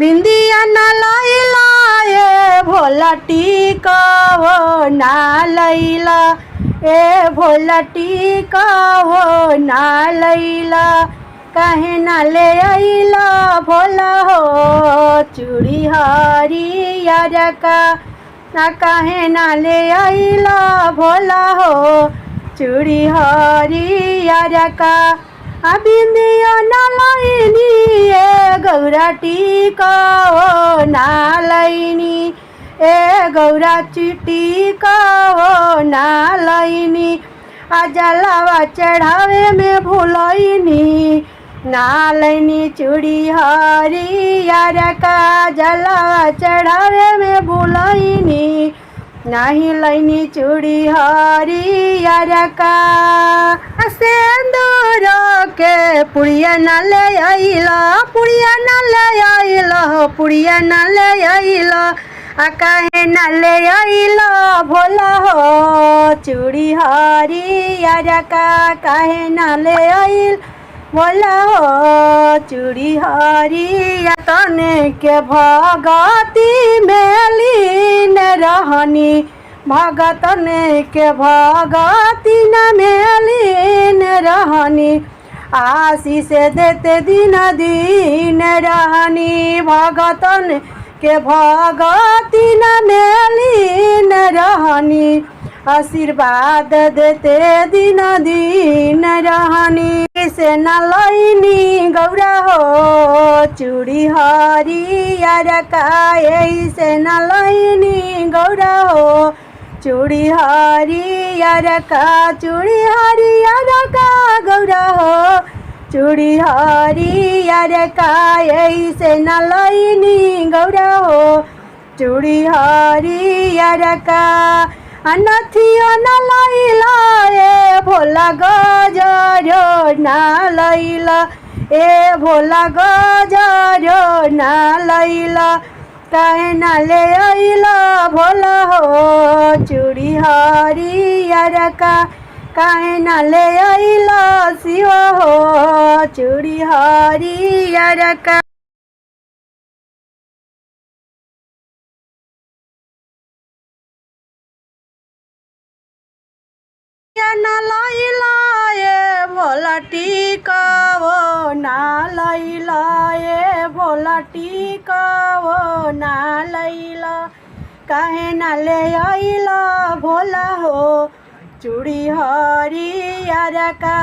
बिंदिया ना लैला ए भोला टीका हो ना लैला ए भोला टीका हो ना लैला काहे ना ले आइला भोला हो चूड़ी हरियर का ना काहे ना ले आइला भोला हो चूड़ी हरियर का बिंदिया ना लैनी ए गौरा टीका हो ना लैनी ए गौरा टीका हो ना लैनी जलावा चढ़ावे में भूलैनी ना लैनी चूड़ी हरियर का जलावा चढ़ावे में भूलैनी नहीं लैनी चूड़ी हरियर का सिंदूर के पुड़िया न ले आइला पुड़िया न ले आइला पुड़िया न ले आइला काहे न ले आइला भोला हो चूड़ी हरियर का काहे न ले आइल भोला हो चूड़ी हरियर तने के भगती में लीन रहनी भगतन के भगती में लीन रहनी आशीष देते दिन दिन रहनी भगतन के भगती में लीन रहनी आशीर्वाद देते दिन दिन रहनी से न लैनी गौरा हो चूड़ी हरियर का से न लैनी गौरा हो चूड़ी हरियर का चूड़ी हरियर का गौरा हो चूड़ी हरियर का से न लैनी गौरा हो चूड़ी हरियर का नथिया न लैला ए भोला गजरो न लैला ए भोला गजरो न लैला काहे न ले आइला भोला हो चूड़ी हरियर का काहे न ले आइला शिव हो चूड़ी हरियर का न लैला ए भोला टीका हो ना लैला ए भोला टीका हो ना लैला काहे न ले आइला भोला हो चूड़ी हरियर का।